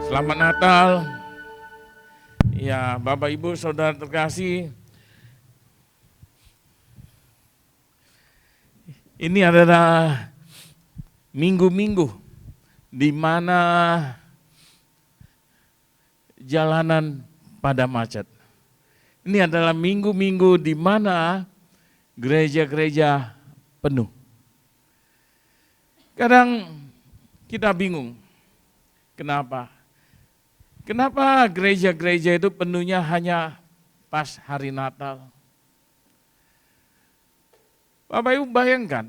Selamat Natal. Ya, Bapak Ibu Saudara terkasih, ini adalah minggu-minggu di mana jalanan pada macet. Ini adalah minggu-minggu di mana gereja-gereja penuh. Kadang kita bingung, kenapa? Kenapa gereja-gereja itu penuhnya hanya pas hari Natal? Bapak Ibu bayangkan,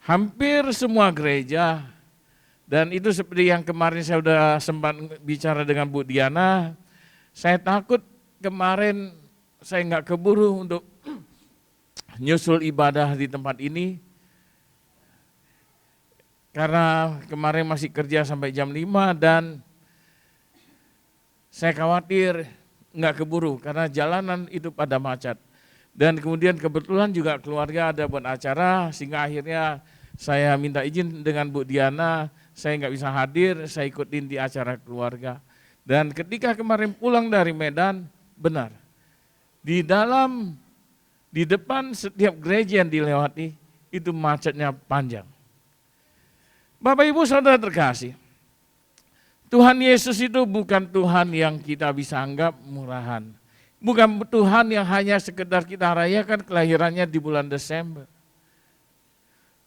hampir semua gereja, dan itu seperti yang kemarin saya sudah sempat bicara dengan Bu Diana, saya takut kemarin saya nggak keburu untuk nyusul ibadah di tempat ini, karena kemarin masih kerja sampai jam 5 dan saya khawatir nggak keburu karena jalanan itu pada macet. Dan kemudian kebetulan juga keluarga ada buat acara sehingga akhirnya saya minta izin dengan Bu Diana, saya nggak bisa hadir, saya ikutin di acara keluarga. Dan ketika kemarin pulang dari Medan, benar, di depan setiap gereja yang dilewati itu macetnya panjang. Bapak Ibu Saudara terkasih, Tuhan Yesus itu bukan Tuhan yang kita bisa anggap murahan. Bukan Tuhan yang hanya sekedar kita rayakan kelahirannya di bulan Desember.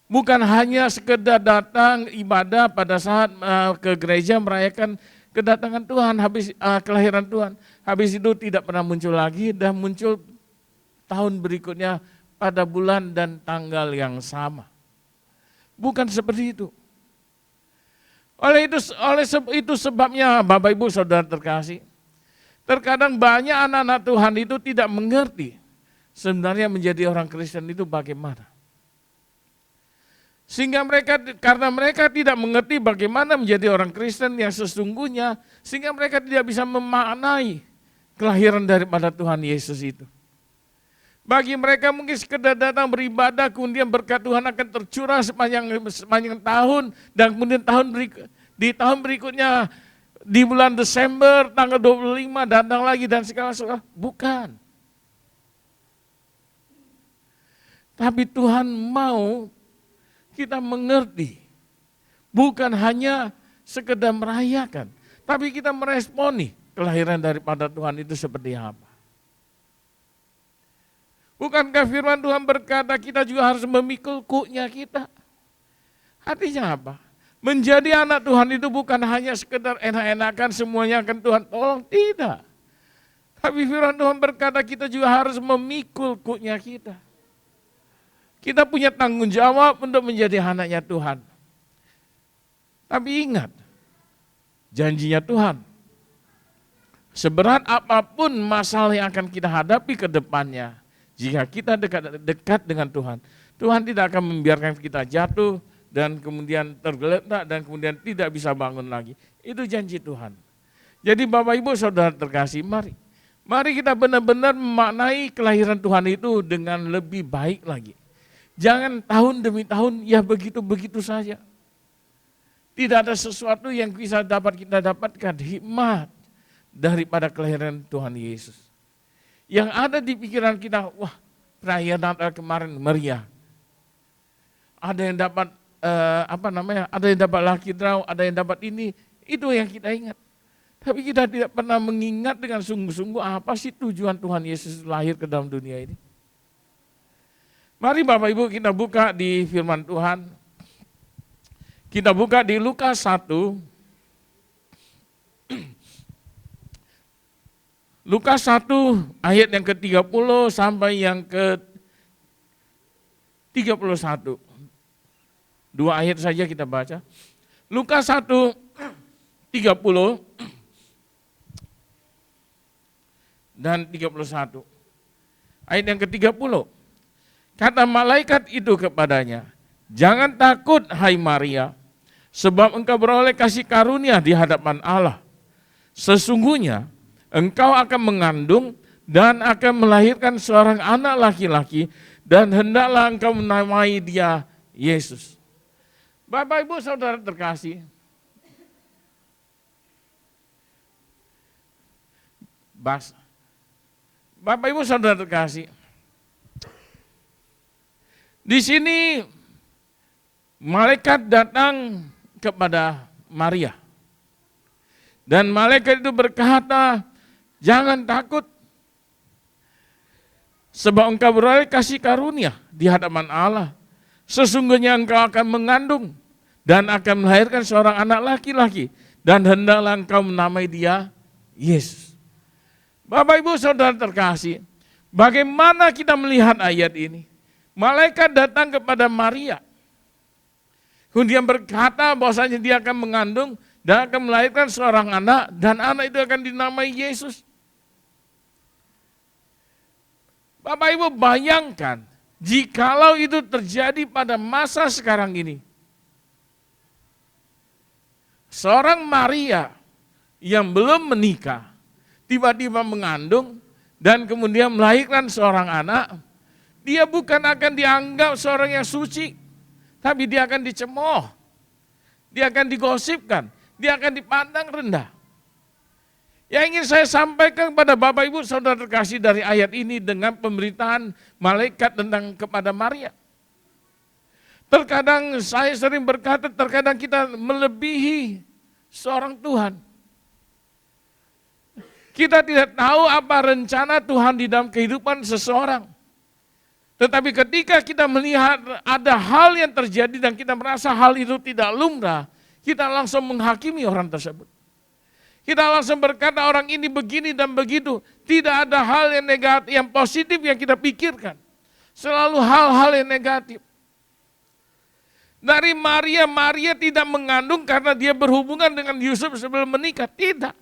Bukan hanya sekedar datang ibadah pada saat ke gereja merayakan kedatangan Tuhan, habis kelahiran Tuhan. Habis itu tidak pernah muncul lagi dan muncul tahun berikutnya pada bulan dan tanggal yang sama. Bukan seperti itu. Oleh itu sebabnya Bapak Ibu Saudara terkasih, terkadang banyak anak-anak Tuhan itu tidak mengerti sebenarnya menjadi orang Kristen itu bagaimana. Sehingga karena mereka tidak mengerti bagaimana menjadi orang Kristen yang sesungguhnya, sehingga mereka tidak bisa memaknai kelahiran daripada Tuhan Yesus itu. Bagi mereka mungkin sekedar datang beribadah, kemudian berkat Tuhan akan tercurah sepanjang tahun, dan kemudian di tahun berikutnya, di bulan Desember, tanggal 25 datang lagi dan segala sesuatu. Bukan. Tapi Tuhan mau kita mengerti, bukan hanya sekedar merayakan, tapi kita meresponi kelahiran daripada Tuhan itu seperti apa. Bukankah firman Tuhan berkata kita juga harus memikul kuknya kita? Artinya apa? Menjadi anak Tuhan itu bukan hanya sekedar enak-enakan semuanya akan Tuhan tolong, tidak. Tapi firman Tuhan berkata kita juga harus memikul kuknya kita. Kita punya tanggung jawab untuk menjadi anaknya Tuhan. Tapi ingat, janjinya Tuhan, seberat apapun masalah yang akan kita hadapi ke depannya, jika kita dekat dengan Tuhan, Tuhan tidak akan membiarkan kita jatuh dan kemudian tergeletak dan kemudian tidak bisa bangun lagi. Itu janji Tuhan. Jadi Bapak Ibu Saudara terkasih, mari kita benar-benar memaknai kelahiran Tuhan itu dengan lebih baik lagi. Jangan tahun demi tahun ya begitu-begitu saja. Tidak ada sesuatu yang bisa kita dapatkan hikmat daripada kelahiran Tuhan Yesus. Yang ada di pikiran kita, wah perayaan Natal kemarin meriah. Ada yang dapat ada yang dapat lucky draw, ada yang dapat ini, itu yang kita ingat. Tapi kita tidak pernah mengingat dengan sungguh-sungguh apa sih tujuan Tuhan Yesus lahir ke dalam dunia ini. Mari Bapak Ibu kita buka di firman Tuhan. Kita buka di Lukas 1. Lukas 1 ayat yang ke-30 sampai yang ke-31. 2 ayat saja kita baca. Lukas 1, 30 dan 31. Ayat yang ke-30. Kata malaikat itu kepadanya, jangan takut hai Maria, sebab engkau beroleh kasih karunia di hadapan Allah. Sesungguhnya engkau akan mengandung dan akan melahirkan seorang anak laki-laki dan hendaklah engkau menamai dia Yesus. Bapak Ibu Saudara terkasih, Bapak Ibu Saudara terkasih, di sini malaikat datang kepada Maria. Dan malaikat itu berkata, jangan takut, sebab engkau beroleh kasih karunia di hadapan Allah. Sesungguhnya engkau akan mengandung dan akan melahirkan seorang anak laki-laki, dan hendaklah engkau menamai dia Yesus. Bapak Ibu Saudara terkasih, bagaimana kita melihat ayat ini? Malaikat datang kepada Maria. Kemudian berkata bahwasanya dia akan mengandung dan akan melahirkan seorang anak, dan anak itu akan dinamai Yesus. Bapak Ibu bayangkan, jikalau itu terjadi pada masa sekarang ini. Seorang Maria yang belum menikah, tiba-tiba mengandung dan kemudian melahirkan seorang anak, dia bukan akan dianggap seorang yang suci, tapi dia akan dicemooh, dia akan digosipkan, dia akan dipandang rendah. Yang ingin saya sampaikan kepada Bapak Ibu Saudara terkasih dari ayat ini dengan pemberitaan malaikat tentang kepada Maria. Terkadang saya sering berkata, terkadang kita melebihi seorang Tuhan. Kita tidak tahu apa rencana Tuhan di dalam kehidupan seseorang. Tetapi ketika kita melihat ada hal yang terjadi dan kita merasa hal itu tidak lumrah, kita langsung menghakimi orang tersebut. Kita langsung berkata orang ini begini dan begitu. Tidak ada hal yang negatif, yang positif yang kita pikirkan. Selalu hal-hal yang negatif. Dari Maria, Maria tidak mengandung karena dia berhubungan dengan Yusuf sebelum menikah. Tidak.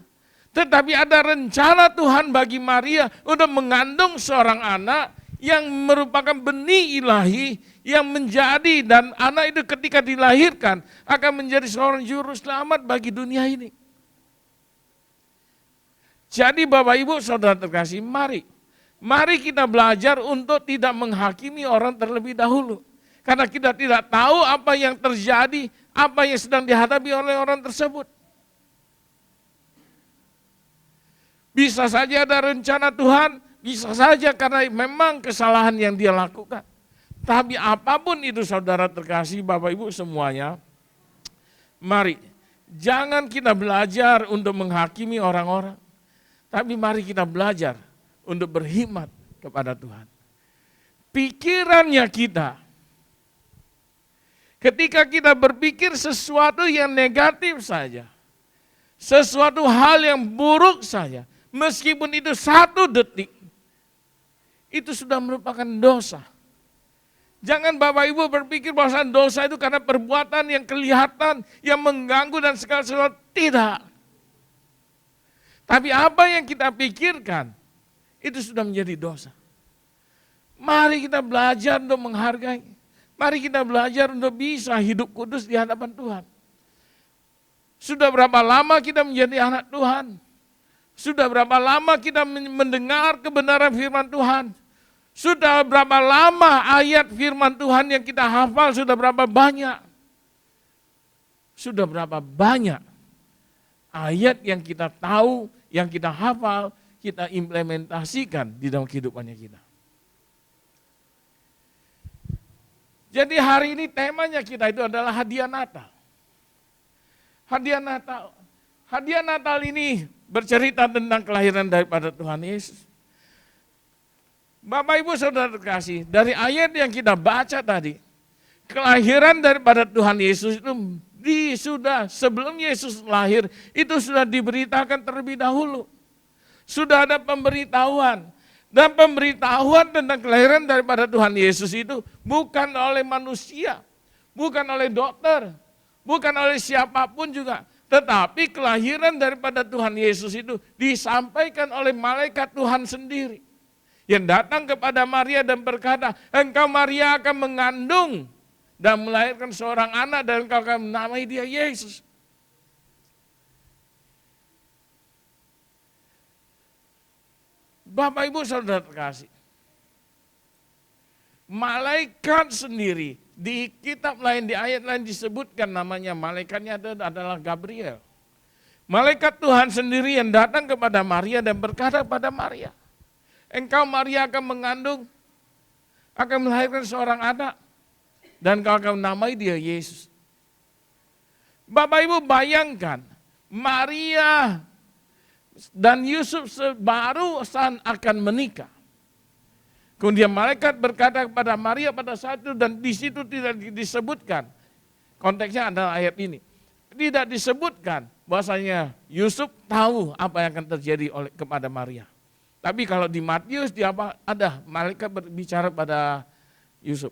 Tetapi ada rencana Tuhan bagi Maria untuk mengandung seorang anak yang merupakan benih ilahi yang menjadi, dan anak itu ketika dilahirkan akan menjadi seorang juru selamat bagi dunia ini. Jadi Bapak Ibu Saudara terkasih, mari kita belajar untuk tidak menghakimi orang terlebih dahulu. Karena kita tidak tahu apa yang terjadi, apa yang sedang dihadapi oleh orang tersebut. Bisa saja ada rencana Tuhan, bisa saja karena memang kesalahan yang dia lakukan. Tapi apapun itu saudara terkasih, Bapak Ibu semuanya, mari jangan kita belajar untuk menghakimi orang-orang. Tapi mari kita belajar untuk berkhidmat kepada Tuhan. Pikirannya kita, ketika kita berpikir sesuatu yang negatif saja, sesuatu hal yang buruk saja, meskipun itu 1 detik, itu sudah merupakan dosa. Jangan Bapak Ibu berpikir bahwa dosa itu karena perbuatan yang kelihatan, yang mengganggu dan segala sesuatu. Tidak. Tapi apa yang kita pikirkan, itu sudah menjadi dosa. Mari kita belajar untuk menghargai. Mari kita belajar untuk bisa hidup kudus di hadapan Tuhan. Sudah berapa lama kita menjadi anak Tuhan? Sudah berapa lama kita mendengar kebenaran firman Tuhan? Sudah berapa lama ayat firman Tuhan yang kita hafal, sudah berapa banyak? Sudah berapa banyak ayat yang kita tahu, yang kita hafal, kita implementasikan di dalam kehidupannya kita. Jadi hari ini temanya kita itu adalah hadiah Natal. Hadiah Natal. Hadiah Natal ini bercerita tentang kelahiran daripada Tuhan Yesus. Bapak Ibu Saudara terkasih, dari ayat yang kita baca tadi, kelahiran daripada Tuhan Yesus itu sudah sebelum Yesus lahir, itu sudah diberitakan terlebih dahulu. Sudah ada pemberitahuan. Dan pemberitahuan tentang kelahiran daripada Tuhan Yesus itu bukan oleh manusia, bukan oleh dokter, bukan oleh siapapun juga. Tetapi kelahiran daripada Tuhan Yesus itu disampaikan oleh malaikat Tuhan sendiri. Yang datang kepada Maria dan berkata, engkau Maria akan mengandung dan melahirkan seorang anak dan engkau akan menamai dia Yesus. Bapak Ibu Saudara terkasih, malaikat sendiri di kitab lain, di ayat lain disebutkan namanya, malaikatnya adalah Gabriel. Malaikat Tuhan sendiri yang datang kepada Maria dan berkata kepada Maria, engkau Maria akan mengandung, akan melahirkan seorang anak, dan kau akan menamai dia Yesus. Bapak Ibu bayangkan, Maria dan Yusuf baru akan menikah. Kemudian malaikat berkata kepada Maria pada saat itu, dan di situ tidak disebutkan, konteksnya adalah ayat ini, tidak disebutkan bahwasanya Yusuf tahu apa yang akan terjadi kepada Maria. Tapi kalau di Matius ada malaikat berbicara pada Yusuf.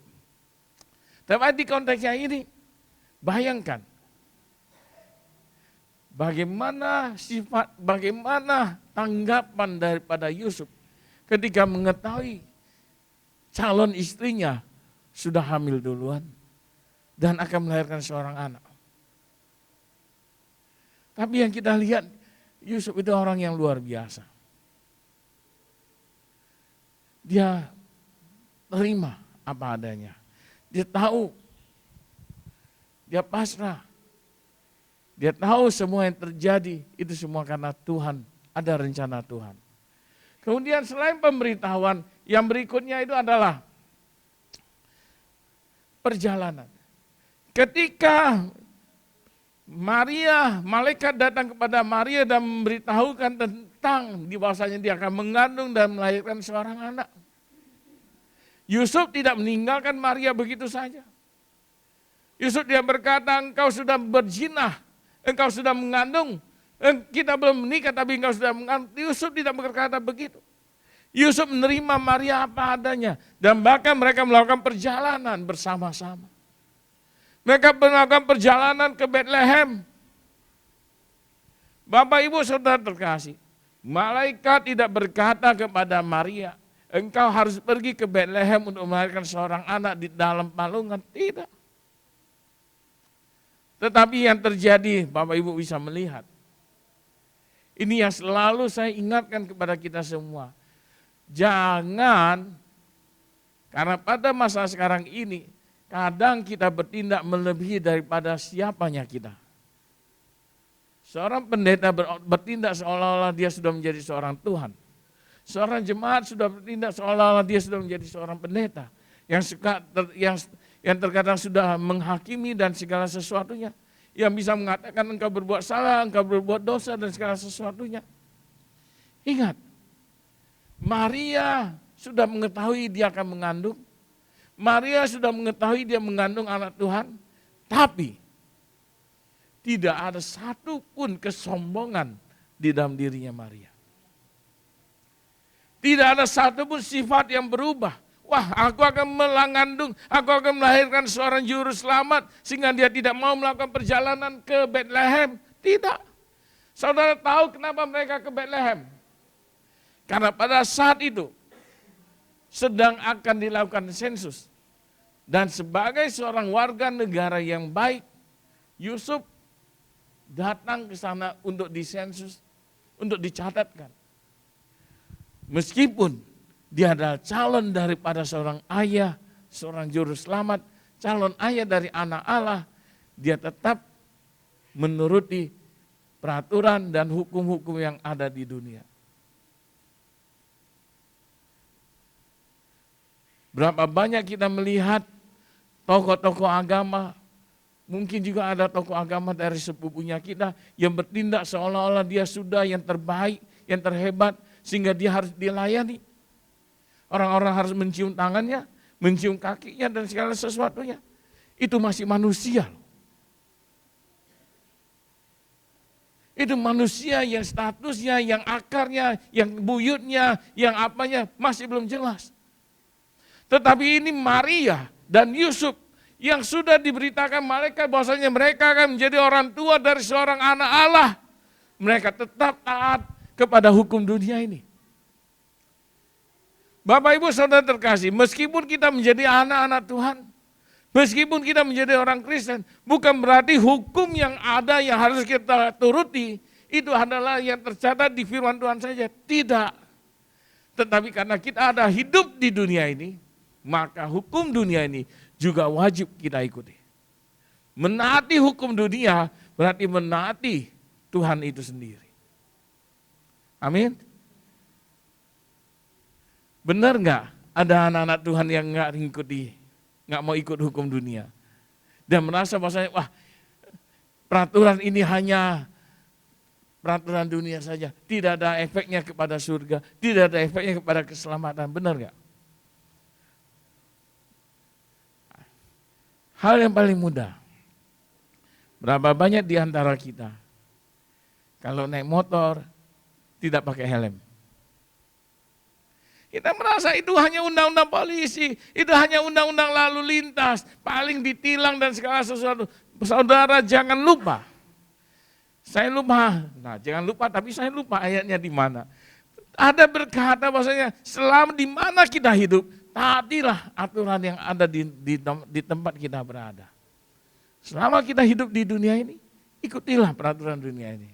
Tapi di konteksnya ini, bayangkan bagaimana tanggapan daripada Yusuf ketika mengetahui calon istrinya sudah hamil duluan dan akan melahirkan seorang anak. Tapi yang kita lihat, Yusuf itu orang yang luar biasa. Dia terima apa adanya. Dia tahu, dia pasrah. Dia tahu semua yang terjadi, itu semua karena Tuhan, ada rencana Tuhan. Kemudian selain pemberitahuan, yang berikutnya itu adalah perjalanan. Ketika malaikat datang kepada Maria dan memberitahukan tentang bahwasanya dia akan mengandung dan melahirkan seorang anak. Yusuf tidak meninggalkan Maria begitu saja. Yusuf dia berkata, engkau sudah berzina, engkau sudah mengandung, kita belum menikah tapi engkau sudah mengandung. Yusuf tidak berkata begitu. Yusuf menerima Maria apa adanya dan bahkan mereka melakukan perjalanan bersama-sama. Mereka melakukan perjalanan ke Bethlehem. Bapak Ibu Saudara terkasih, malaikat tidak berkata kepada Maria, engkau harus pergi ke Bethlehem untuk melahirkan seorang anak di dalam palungan. Tidak. Tetapi yang terjadi, Bapak Ibu bisa melihat. Ini yang selalu saya ingatkan kepada kita semua. Jangan, karena pada masa sekarang ini, kadang kita bertindak melebihi daripada siapanya kita. Seorang pendeta bertindak seolah-olah dia sudah menjadi seorang Tuhan. Seorang jemaat sudah bertindak seolah-olah dia sudah menjadi seorang pendeta. Yang terkadang sudah menghakimi dan segala sesuatunya. Yang bisa mengatakan engkau berbuat salah, engkau berbuat dosa dan segala sesuatunya. Ingat, Maria sudah mengetahui dia akan mengandung. Maria sudah mengetahui dia mengandung anak Tuhan, tapi tidak ada satupun kesombongan di dalam dirinya Maria. Tidak ada satupun sifat yang berubah. Wah, aku akan mengandung, aku akan melahirkan seorang juru selamat sehingga dia tidak mau melakukan perjalanan ke Bethlehem. Tidak. Saudara tahu kenapa mereka ke Bethlehem? Karena pada saat itu sedang akan dilakukan sensus. Dan sebagai seorang warga negara yang baik, Yusuf datang ke sana untuk disensus, untuk dicatatkan. Meskipun dia adalah calon daripada seorang ayah, seorang juru selamat, calon ayah dari anak Allah, dia tetap menuruti peraturan dan hukum-hukum yang ada di dunia. Berapa banyak kita melihat tokoh-tokoh agama, mungkin juga ada tokoh agama dari sepupunya kita yang bertindak seolah-olah dia sudah yang terbaik, yang terhebat, sehingga dia harus dilayani. Orang-orang harus mencium tangannya, mencium kakinya dan segala sesuatunya. Itu masih manusia. Itu manusia yang statusnya, yang akarnya, yang buyutnya, yang apanya masih belum jelas. Tetapi ini Maria dan Yusuf yang sudah diberitakan malaikat bahwasanya mereka akan menjadi orang tua dari seorang anak Allah. Mereka tetap taat kepada hukum dunia ini. Bapak Ibu Saudara terkasih, meskipun kita menjadi anak-anak Tuhan, meskipun kita menjadi orang Kristen, bukan berarti hukum yang ada yang harus kita turuti, itu adalah yang tercatat di firman Tuhan saja. Tidak. Tetapi karena kita ada hidup di dunia ini, maka hukum dunia ini juga wajib kita ikuti. Menaati hukum dunia berarti menaati Tuhan itu sendiri. Amin. Benar nggak ada anak-anak Tuhan yang nggak mau ikut hukum dunia dan merasa bahwasanya wah peraturan ini hanya peraturan dunia saja, tidak ada efeknya kepada surga, tidak ada efeknya kepada keselamatan. Benar nggak? Hal yang paling mudah. Berapa banyak di antara kita kalau naik motor tidak pakai helm? Kita merasa itu hanya undang-undang polisi, itu hanya undang-undang lalu lintas, paling ditilang dan segala sesuatu. Saudara jangan lupa. Saya lupa, jangan lupa, tapi saya lupa ayatnya di mana. Ada berkata bahwasanya selama di mana kita hidup, taatilah aturan yang ada di tempat kita berada. Selama kita hidup di dunia ini, ikutilah peraturan dunia ini.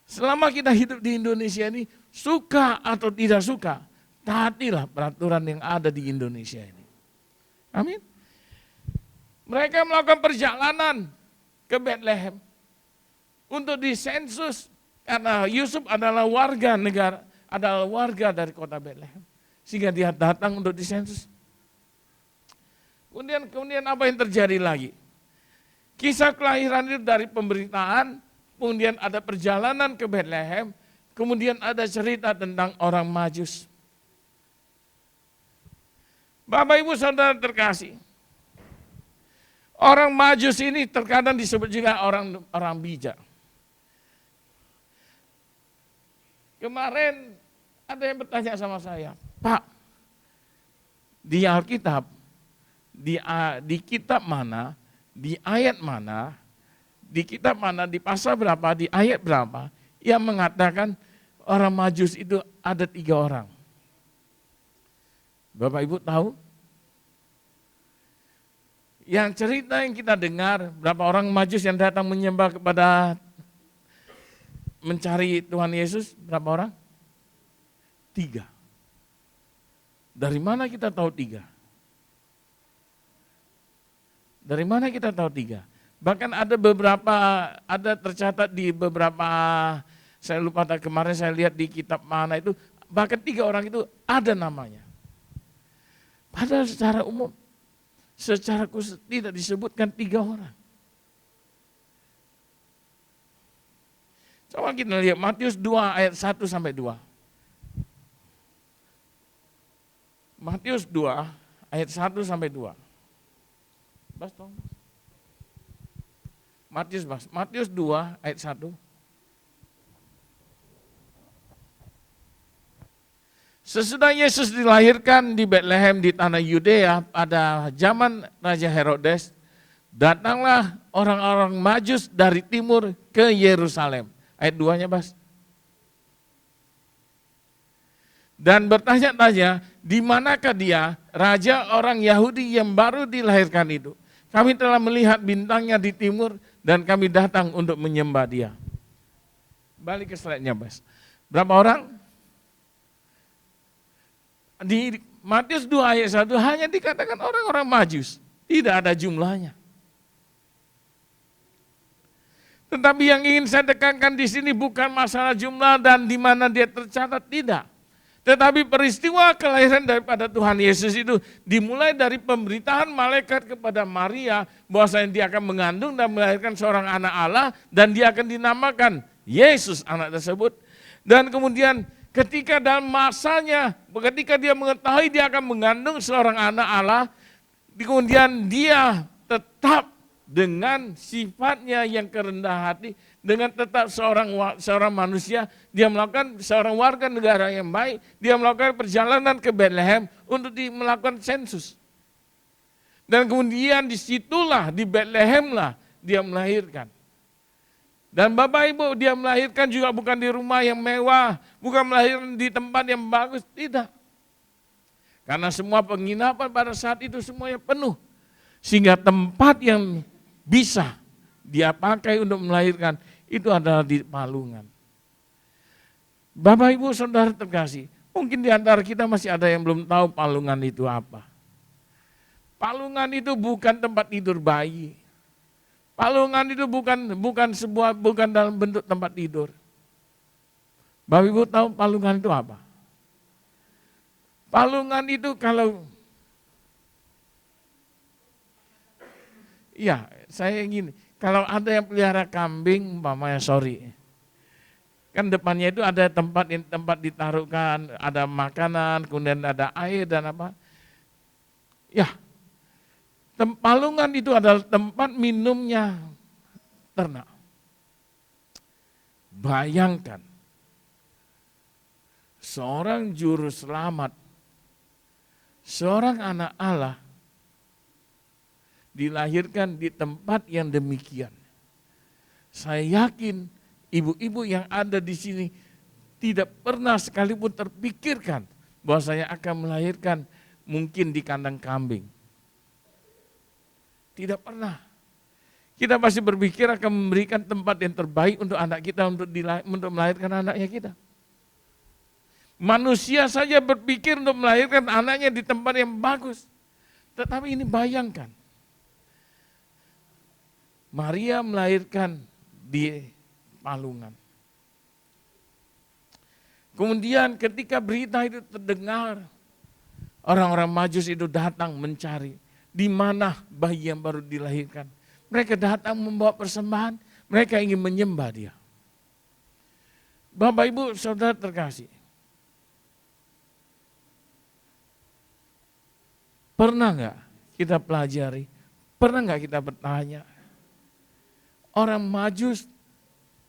Selama kita hidup di Indonesia ini, suka atau tidak suka, taatilah peraturan yang ada di Indonesia ini. Amin. Mereka melakukan perjalanan ke Bethlehem untuk disensus karena Yusuf adalah warga negara, adalah warga dari kota Bethlehem. Sehingga dia datang untuk disensus. Kemudian apa yang terjadi lagi? Kisah kelahiran itu dari pemberitaan, kemudian ada perjalanan ke Bethlehem, kemudian ada cerita tentang orang Majus. Bapak Ibu Saudara terkasih, orang Majus ini terkadang disebut juga orang bijak. Kemarin ada yang bertanya sama saya, Pak, di Alkitab, di kitab mana, di ayat mana, di kitab mana, di pasal berapa, di ayat berapa, yang mengatakan orang Majus itu ada 3 orang. Bapak Ibu tahu? Yang cerita yang kita dengar, berapa orang Majus yang datang menyembah kepada, mencari Tuhan Yesus, berapa orang? 3. Dari mana kita tahu 3? Dari mana kita tahu 3? Bahkan ada tercatat di beberapa, saya lupa kemarin saya lihat di kitab mana itu, bahkan 3 orang itu ada namanya. Padahal secara umum, secara khusus tidak disebutkan 3 orang. Coba kita lihat Matius 2 ayat 1 sampai 2. Matius 2 ayat 1 sampai 2. Bas dong. Matius 2 ayat 1. Sesudah Yesus dilahirkan di Bethlehem di tanah Yudea pada zaman Raja Herodes, datanglah orang-orang Majus dari timur ke Yerusalem. Ayat 2-nya, Bas. Dan bertanya-tanya, di manakah dia, raja orang Yahudi yang baru dilahirkan itu? Kami telah melihat bintangnya di timur dan kami datang untuk menyembah dia. Balik ke slide-nya, Bas. Berapa orang? Di Matius 2 ayat 1 hanya dikatakan orang-orang Majus. Tidak ada jumlahnya. Tetapi yang ingin saya tekankan di sini bukan masalah jumlah dan di mana dia tercatat, tidak. Tetapi peristiwa kelahiran daripada Tuhan Yesus itu dimulai dari pemberitaan malaikat kepada Maria bahwasanya dia akan mengandung dan melahirkan seorang anak Allah dan dia akan dinamakan Yesus anak tersebut. Dan kemudian ketika dalam masanya, ketika dia mengetahui dia akan mengandung seorang anak Allah, kemudian dia tetap dengan sifatnya yang kerendah hati, dengan tetap seorang manusia, dia melakukan seorang warga negara yang baik, dia melakukan perjalanan ke Bethlehem untuk melakukan sensus. Dan kemudian disitulah, di Bethlehem lah dia melahirkan. Dan Bapak Ibu, dia melahirkan juga bukan di rumah yang mewah, bukan melahirkan di tempat yang bagus, tidak. Karena semua penginapan pada saat itu semuanya penuh. Sehingga tempat yang bisa dia pakai untuk melahirkan itu adalah di palungan. Bapak Ibu Saudara terkasih, mungkin di antara kita masih ada yang belum tahu palungan itu apa. Palungan itu bukan tempat tidur bayi. Palungan itu bukan dalam bentuk tempat tidur. Bapak Ibu tahu palungan itu apa? Palungan itu kalau, ya saya gini, kalau ada yang pelihara kambing, umpamanya kan depannya itu ada tempat ditaruhkan, ada makanan, kemudian ada air dan apa. Ya, palungan itu adalah tempat minumnya ternak. Bayangkan, seorang juru selamat, seorang anak Allah, dilahirkan di tempat yang demikian. Saya yakin ibu-ibu yang ada di sini tidak pernah sekalipun terpikirkan bahwa saya akan melahirkan mungkin di kandang kambing. Tidak pernah. Kita pasti berpikir akan memberikan tempat yang terbaik untuk anak kita untuk melahirkan anaknya kita. Manusia saja berpikir untuk melahirkan anaknya di tempat yang bagus. Tetapi ini bayangkan, Maria melahirkan di palungan. Kemudian ketika berita itu terdengar, orang-orang Majus itu datang mencari di mana bayi yang baru dilahirkan. Mereka datang membawa persembahan, mereka ingin menyembah dia. Bapak Ibu Saudara terkasih, pernah nggak kita pelajari, pernah nggak kita bertanya, orang Majus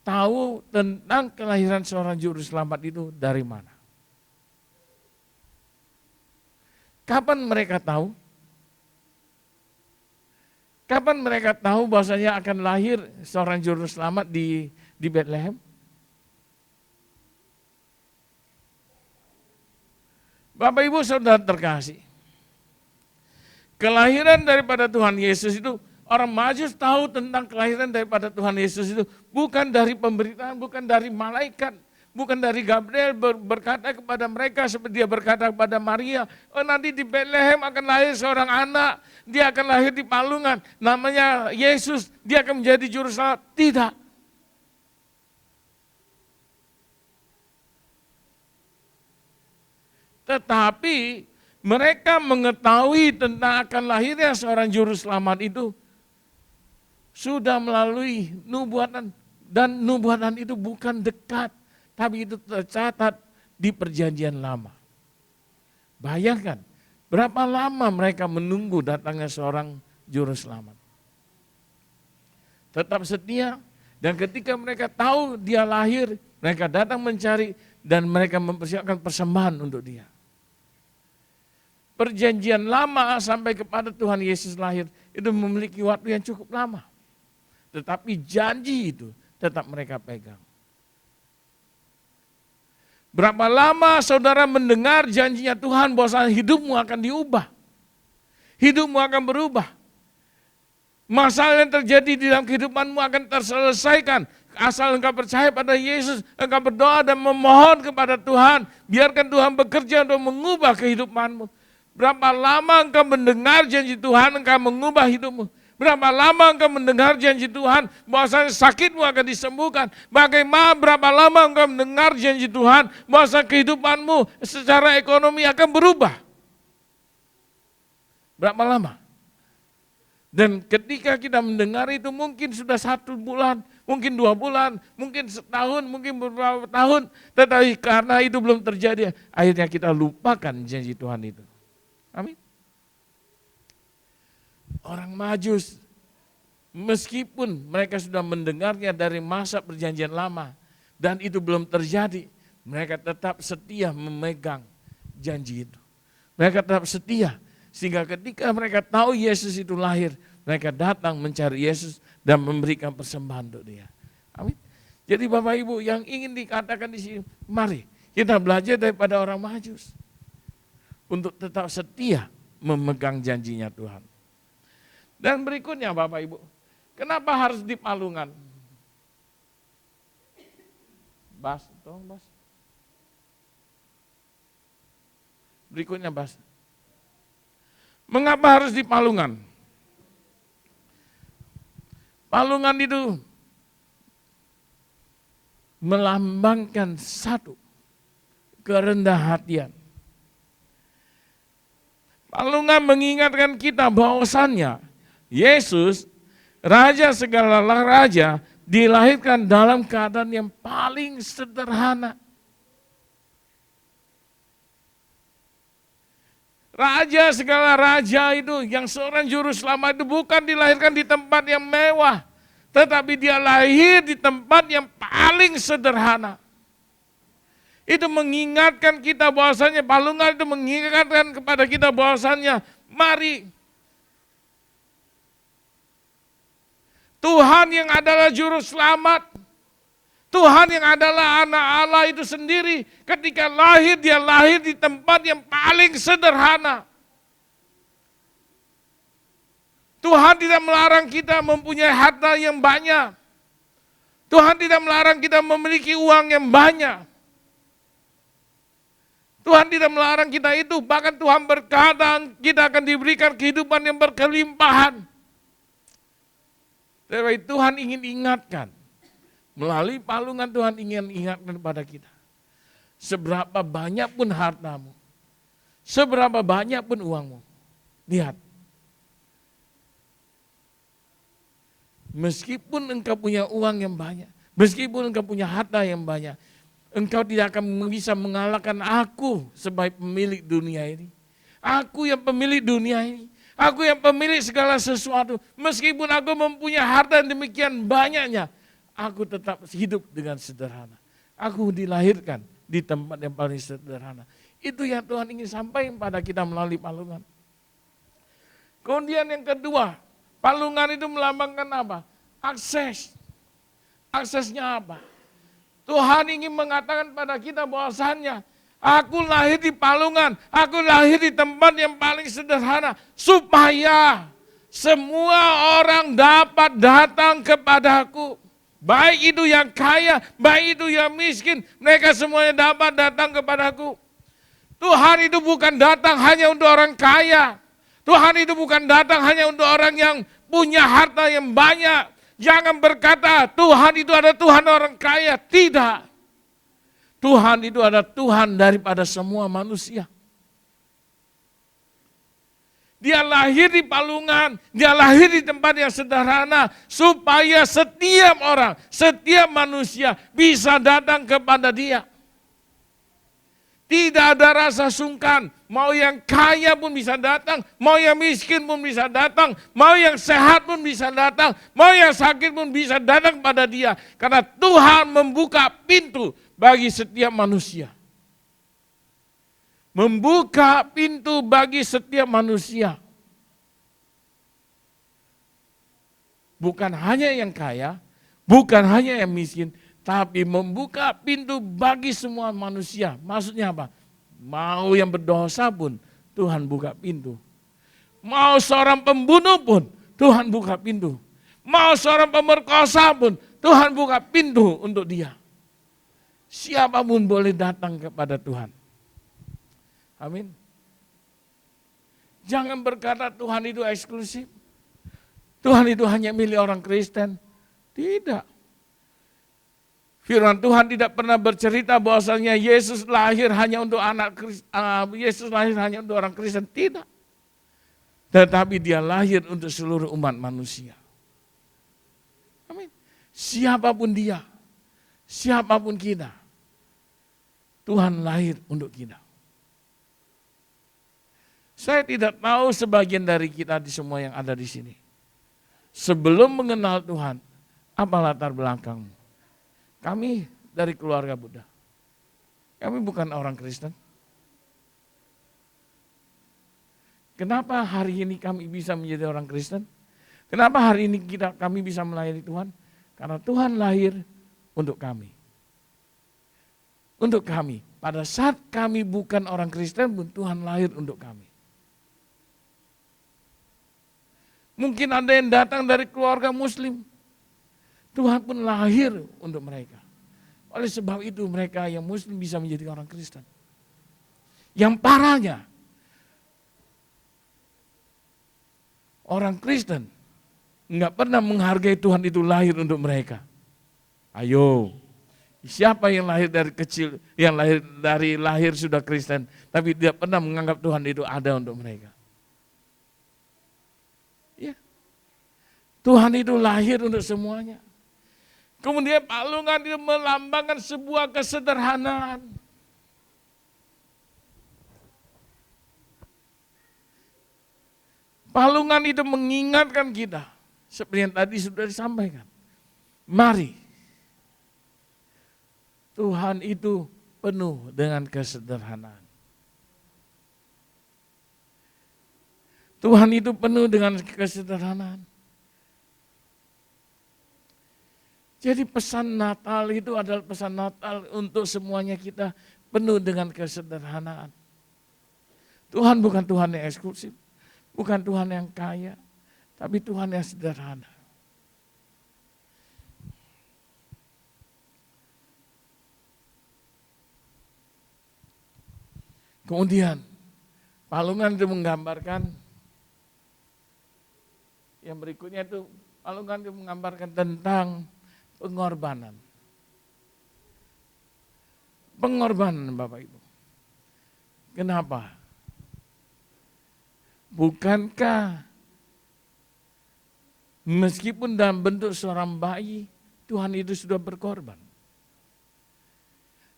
tahu tentang kelahiran seorang juru selamat itu dari mana? Kapan mereka tahu? Kapan mereka tahu bahwasanya akan lahir seorang juru selamat di Bethlehem? Bapak Ibu Saudara terkasih, kelahiran daripada Tuhan Yesus itu, orang Majus tahu tentang kelahiran daripada Tuhan Yesus itu bukan dari pemberitaan, bukan dari malaikat, bukan dari Gabriel berkata kepada mereka seperti dia berkata kepada Maria, oh nanti di Bethlehem akan lahir seorang anak, dia akan lahir di palungan, namanya Yesus, dia akan menjadi juru selamat. Tidak. Tetapi mereka mengetahui tentang akan lahirnya seorang juru selamat itu sudah melalui nubuatan, dan nubuatan itu bukan dekat, tapi itu tercatat di perjanjian lama. Bayangkan berapa lama mereka menunggu datangnya seorang juru selamat. Tetap setia, dan ketika mereka tahu dia lahir, mereka datang mencari dan mereka mempersiapkan persembahan untuk dia. Perjanjian lama sampai kepada Tuhan Yesus lahir itu memiliki waktu yang cukup lama. Tetapi janji itu tetap mereka pegang. Berapa lama saudara mendengar janjinya Tuhan bahwa hidupmu akan diubah. Hidupmu akan berubah. Masalah yang terjadi di dalam kehidupanmu akan terselesaikan. Asal engkau percaya pada Yesus, engkau berdoa dan memohon kepada Tuhan. Biarkan Tuhan bekerja untuk mengubah kehidupanmu. Berapa lama engkau mendengar janji Tuhan, engkau mengubah hidupmu. Berapa lama engkau mendengar janji Tuhan bahwasanya sakitmu akan disembuhkan. Bagaimana berapa lama engkau mendengar janji Tuhan bahwa kehidupanmu secara ekonomi akan berubah. Berapa lama? Dan ketika kita mendengar itu mungkin sudah 1 bulan, mungkin 2 bulan, mungkin setahun, mungkin beberapa tahun. Tetapi karena itu belum terjadi, akhirnya kita lupakan janji Tuhan itu. Amin. Orang Majus, meskipun mereka sudah mendengarnya dari masa perjanjian lama dan itu belum terjadi, mereka tetap setia memegang janji itu. Mereka tetap setia, sehingga ketika mereka tahu Yesus itu lahir, mereka datang mencari Yesus dan memberikan persembahan untuk dia. Amin. Jadi Bapak Ibu yang ingin dikatakan di sini, mari kita belajar daripada orang Majus untuk tetap setia memegang janjinya Tuhan. Dan berikutnya Bapak Ibu, kenapa harus di palungan? Bas, tolong Bas. Berikutnya Bas. Mengapa harus di palungan? Palungan itu melambangkan satu, kerendah hatian. Palungan mengingatkan kita bahwasannya Yesus, Raja segala raja, dilahirkan dalam keadaan yang paling sederhana. Raja segala raja itu, yang seorang juru selamat itu bukan dilahirkan di tempat yang mewah, tetapi dia lahir di tempat yang paling sederhana. Itu mengingatkan kita bahwasannya, palungan itu mengingatkan kepada kita bahwasannya, mari Tuhan yang adalah juru selamat, Tuhan yang adalah anak Allah itu sendiri, ketika lahir, dia lahir di tempat yang paling sederhana. Tuhan tidak melarang kita mempunyai harta yang banyak. Tuhan tidak melarang kita memiliki uang yang banyak. Tuhan tidak melarang kita itu, bahkan Tuhan berkata kita akan diberikan kehidupan yang berkelimpahan. Tetapi Tuhan ingin ingatkan, melalui palungan Tuhan ingin ingatkan kepada kita. Seberapa banyak pun hartamu, seberapa banyak pun uangmu, lihat. Meskipun engkau punya uang yang banyak, meskipun engkau punya harta yang banyak, engkau tidak akan bisa mengalahkan aku sebagai pemilik dunia ini. Aku yang pemilik dunia ini. Aku yang pemilik segala sesuatu. Meskipun aku mempunyai harta yang demikian banyaknya, aku tetap hidup dengan sederhana. Aku dilahirkan di tempat yang paling sederhana. Itu yang Tuhan ingin sampaikan pada kita melalui palungan. Kemudian yang kedua, palungan itu melambangkan apa? Akses. Aksesnya apa? Tuhan ingin mengatakan pada kita bahwasannya, aku lahir di palungan, aku lahir di tempat yang paling sederhana, supaya semua orang dapat datang kepadaku. Baik itu yang kaya, baik itu yang miskin, mereka semuanya dapat datang kepadaku. Tuhan itu bukan datang hanya untuk orang kaya. Tuhan itu bukan datang hanya untuk orang yang punya harta yang banyak. Jangan berkata Tuhan itu ada Tuhan orang kaya. Tidak. Tuhan itu ada Tuhan daripada semua manusia. Dia lahir di palungan, dia lahir di tempat yang sederhana, supaya setiap orang, setiap manusia bisa datang kepada dia. Tidak ada rasa sungkan, mau yang kaya pun bisa datang, mau yang miskin pun bisa datang, mau yang sehat pun bisa datang, mau yang sakit pun bisa datang pada dia. Karena Tuhan membuka pintu bagi setiap manusia. Membuka pintu bagi setiap manusia. Bukan hanya yang kaya, bukan hanya yang miskin, tapi membuka pintu bagi semua manusia. Maksudnya apa? Mau yang berdosa pun Tuhan buka pintu. Mau seorang pembunuh pun Tuhan buka pintu. Mau seorang pemerkosa pun Tuhan buka pintu untuk dia. Siapapun boleh datang kepada Tuhan. Amin. Jangan berkata Tuhan itu eksklusif. Tuhan itu hanya milik orang Kristen. Tidak. Firman Tuhan tidak pernah bercerita bahwasanya Yesus lahir hanya untuk Yesus lahir hanya untuk orang Kristen. Tidak. Tetapi dia lahir untuk seluruh umat manusia. Amin. Siapapun dia, siapapun kita, Tuhan lahir untuk kita. Saya tidak tahu sebagian dari kita di semua yang ada di sini. Sebelum mengenal Tuhan, apa latar belakangmu? Kami dari keluarga Buddha. Kami bukan orang Kristen. Kenapa hari ini kami bisa menjadi orang Kristen? Kenapa hari ini kami bisa melayani Tuhan? Karena Tuhan lahir untuk kami. Untuk kami. Pada saat kami bukan orang Kristen pun Tuhan lahir untuk kami. Mungkin ada yang datang dari keluarga Muslim. Tuhan pun lahir untuk mereka. Oleh sebab itu mereka yang Muslim bisa menjadi orang Kristen. Yang parahnya, orang Kristen nggak pernah menghargai Tuhan itu lahir untuk mereka. Ayo, siapa yang lahir dari kecil, yang lahir sudah Kristen, tapi tidak pernah menganggap Tuhan itu ada untuk mereka? Ya, Tuhan itu lahir untuk semuanya. Kemudian palungan itu melambangkan sebuah kesederhanaan. Palungan itu mengingatkan kita, seperti yang tadi sudah disampaikan. Mari, Tuhan itu penuh dengan kesederhanaan. Tuhan itu penuh dengan kesederhanaan. Jadi pesan Natal itu adalah pesan Natal untuk semuanya kita, penuh dengan kesederhanaan. Tuhan bukan Tuhan yang eksklusif, bukan Tuhan yang kaya, tapi Tuhan yang sederhana. Kemudian palungan itu menggambarkan, yang berikutnya itu palungan itu menggambarkan tentang pengorbanan. Pengorbanan Bapak Ibu. Kenapa? Bukankah meskipun dalam bentuk seorang bayi, Tuhan itu sudah berkorban?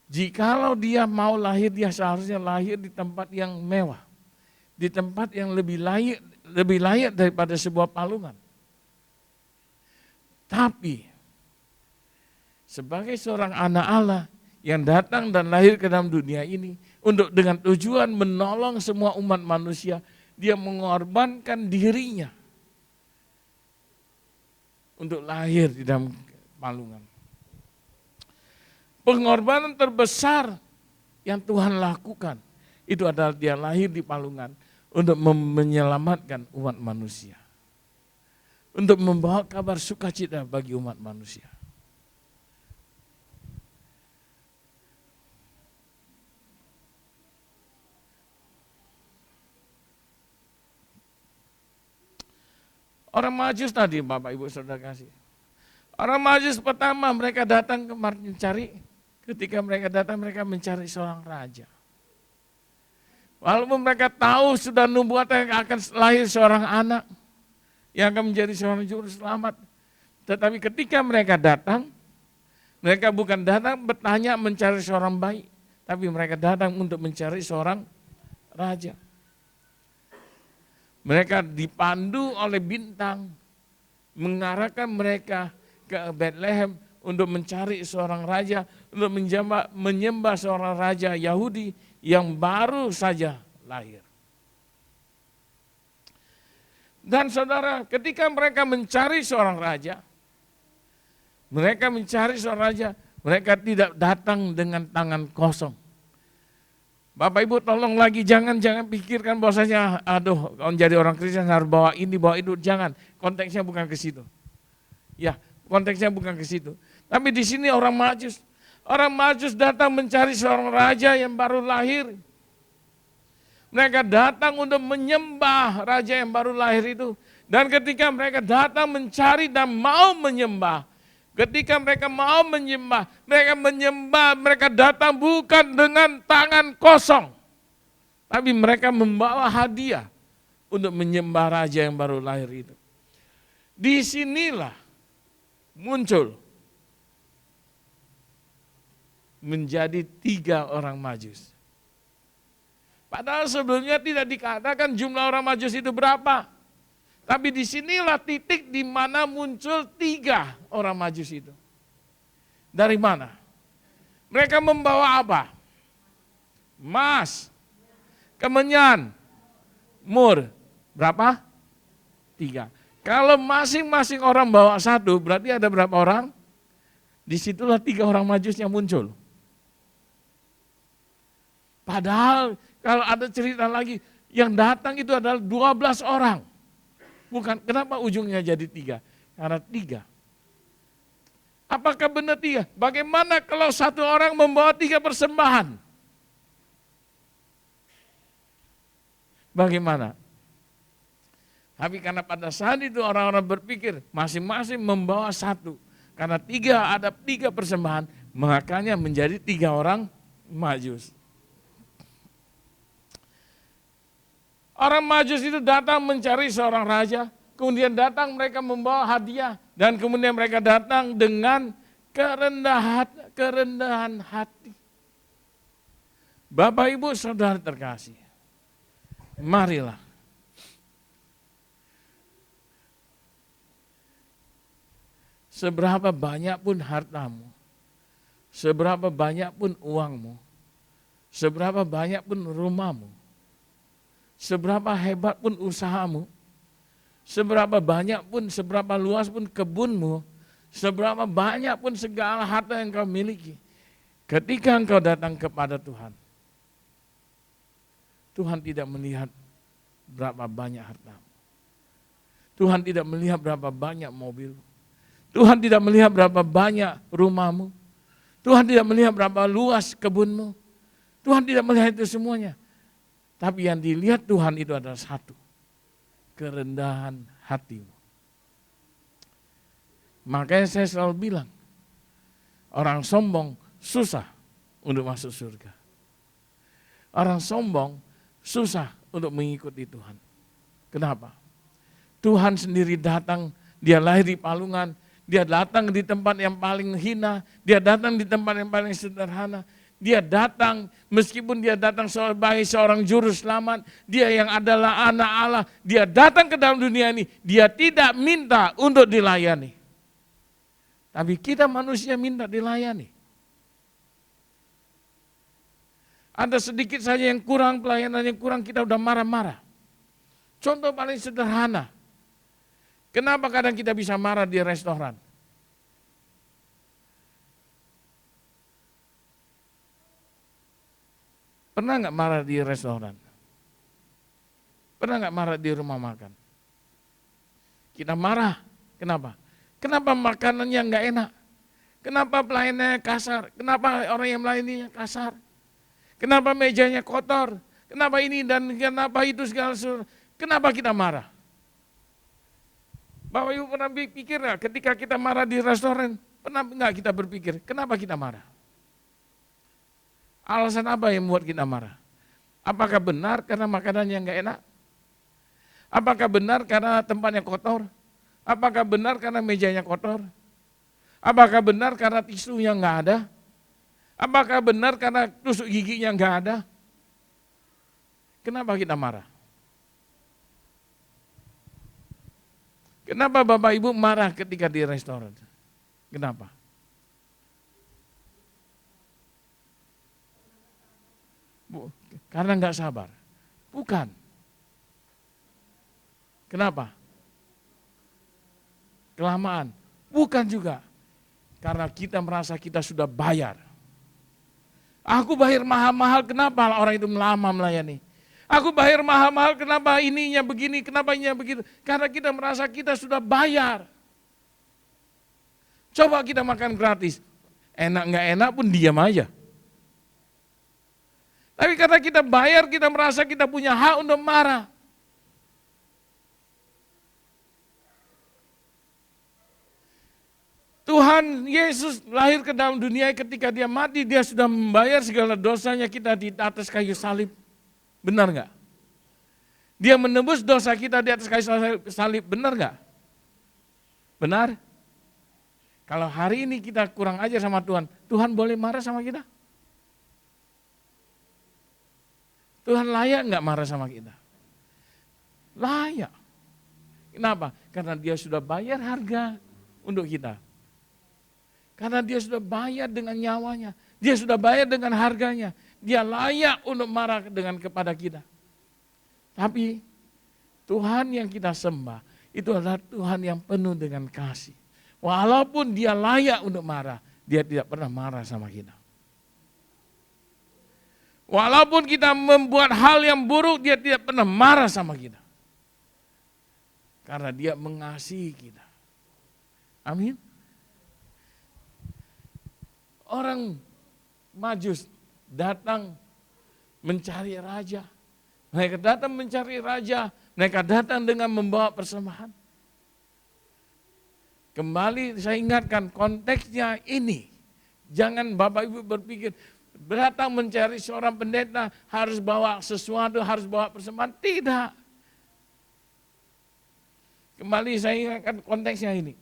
Jikalau dia mau lahir, dia seharusnya lahir di tempat yang mewah, di tempat yang lebih layak daripada sebuah palungan. Tapi sebagai seorang anak Allah yang datang dan lahir ke dalam dunia ini untuk dengan tujuan menolong semua umat manusia, dia mengorbankan dirinya untuk lahir di dalam palungan. Pengorbanan terbesar yang Tuhan lakukan itu adalah dia lahir di palungan untuk menyelamatkan umat manusia. Untuk membawa kabar sukacita bagi umat manusia. Orang Majus tadi Bapak Ibu Saudara kasih. Orang Majus pertama mereka datang mencari, ketika mereka datang mereka mencari seorang raja. Walaupun mereka tahu sudah nubuatan yang akan lahir seorang anak yang akan menjadi seorang juru selamat. Tetapi ketika mereka datang, mereka bukan datang bertanya mencari seorang bayi, tapi mereka datang untuk mencari seorang raja. Mereka dipandu oleh bintang, mengarahkan mereka ke Bethlehem untuk mencari seorang raja, untuk menyembah seorang raja Yahudi yang baru saja lahir. Dan saudara, ketika mereka mencari seorang raja, mereka tidak datang dengan tangan kosong. Bapak Ibu tolong lagi jangan pikirkan bahwasanya aduh menjadi orang Kristen harus bawa ini bawa itu, jangan. Konteksnya bukan ke situ. Ya, konteksnya bukan ke situ. Tapi di sini orang Majus datang mencari seorang raja yang baru lahir. Mereka datang untuk menyembah raja yang baru lahir itu. Dan ketika mereka datang mencari dan mau menyembah, ketika mereka mau menyembah, mereka datang bukan dengan tangan kosong. Tapi mereka membawa hadiah untuk menyembah raja yang baru lahir itu. Disinilah muncul menjadi 3 orang Majus. Padahal sebelumnya tidak dikatakan jumlah orang Majus itu berapa. Tapi disinilah titik di mana muncul 3 orang Majus itu. Dari mana? Mereka membawa apa? Emas, kemenyan, mur. Berapa? 3. Kalau masing-masing orang bawa 1, berarti ada berapa orang? Disitulah 3 orang Majusnya muncul. Padahal kalau ada cerita lagi, yang datang itu adalah 12 orang. Bukan, kenapa ujungnya jadi 3? Karena 3. Apakah benar 3? Bagaimana kalau 1 orang membawa 3 persembahan? Bagaimana? Tapi karena pada saat itu orang-orang berpikir masing-masing membawa satu. Karena ada tiga persembahan, makanya menjadi 3 orang Majus. Orang Majus itu datang mencari seorang raja, kemudian datang mereka membawa hadiah, dan kemudian mereka datang dengan kerendahan hati. Bapak Ibu Saudara terkasih, marilah seberapa banyak pun hartamu, seberapa banyak pun uangmu, seberapa banyak pun rumahmu, seberapa hebat pun usahamu, seberapa banyak pun, seberapa luas pun kebunmu, seberapa banyak pun segala harta yang kau miliki, ketika engkau datang kepada Tuhan, Tuhan tidak melihat berapa banyak hartamu. Tuhan tidak melihat berapa banyak mobil. Tuhan tidak melihat berapa banyak rumahmu. Tuhan tidak melihat berapa luas kebunmu. Tuhan tidak melihat itu semuanya. Tapi yang dilihat Tuhan itu adalah satu. Kerendahan hatimu. Makanya saya selalu bilang, orang sombong susah untuk masuk surga. Orang sombong susah untuk mengikuti Tuhan. Kenapa? Tuhan sendiri datang, dia lahir di palungan, dia datang di tempat yang paling hina, dia datang di tempat yang paling sederhana, dia datang meskipun dia datang sebagai seorang juru selamat, dia yang adalah anak Allah, dia datang ke dalam dunia ini, dia tidak minta untuk dilayani. Tapi kita manusia minta dilayani. Ada sedikit saja yang kurang, pelayanan yang kurang, kita udah marah-marah. Contoh paling sederhana. Kenapa kadang kita bisa marah di restoran? Pernah nggak marah di restoran? Pernah nggak marah di rumah makan? Kita marah. Kenapa? Kenapa makanannya nggak enak? Kenapa pelayanannya kasar? Kenapa orang yang melayaninya kasar? Kenapa mejanya kotor? Kenapa ini dan kenapa itu segala sesuatu? Kenapa kita marah? Bapak Ibu pernah pikir nggak ketika kita marah di restoran? Pernah nggak kita berpikir, kenapa kita marah? Alasan apa yang membuat kita marah? Apakah benar karena makanannya nggak enak? Apakah benar karena tempatnya kotor? Apakah benar karena mejanya kotor? Apakah benar karena tisunya nggak ada? Apakah benar karena tusuk giginya nggak ada? Kenapa kita marah? Kenapa Bapak Ibu marah ketika di restoran? Kenapa? Karena nggak sabar. Bukan. Kenapa? Kelamaan. Bukan juga. Karena kita merasa kita sudah bayar. Aku bayar mahal-mahal, kenapa orang itu lama melayani? Aku bayar mahal-mahal, kenapa ininya begini, kenapa ininya begitu? Karena kita merasa kita sudah bayar. Coba kita makan gratis, enak nggak enak pun diam aja. Tapi karena kita bayar, kita merasa kita punya hak untuk marah. Tuhan Yesus lahir ke dalam dunia, ketika dia mati, dia sudah membayar segala dosanya kita di atas kayu salib. Benar nggak? Dia menebus dosa kita di atas kayu salib, benar nggak? Benar? Kalau hari ini kita kurang ajar sama Tuhan, Tuhan boleh marah sama kita? Tuhan layak nggak marah sama kita? Layak. Kenapa? Karena dia sudah bayar harga untuk kita. Karena dia sudah bayar dengan nyawanya, dia sudah bayar dengan harganya, dia layak untuk marah kepada kita. Tapi Tuhan yang kita sembah itu adalah Tuhan yang penuh dengan kasih. Walaupun dia layak untuk marah, dia tidak pernah marah sama kita. Walaupun kita membuat hal yang buruk, dia tidak pernah marah sama kita. Karena dia mengasihi kita. Amin. Orang Majus datang mencari raja. Mereka datang mencari raja, Mereka datang dengan membawa persembahan. Kembali saya ingatkan konteksnya ini. Jangan Bapak Ibu berpikir datang mencari seorang pendeta harus bawa sesuatu, harus bawa persembahan. Tidak. Kembali saya ingatkan konteksnya ini.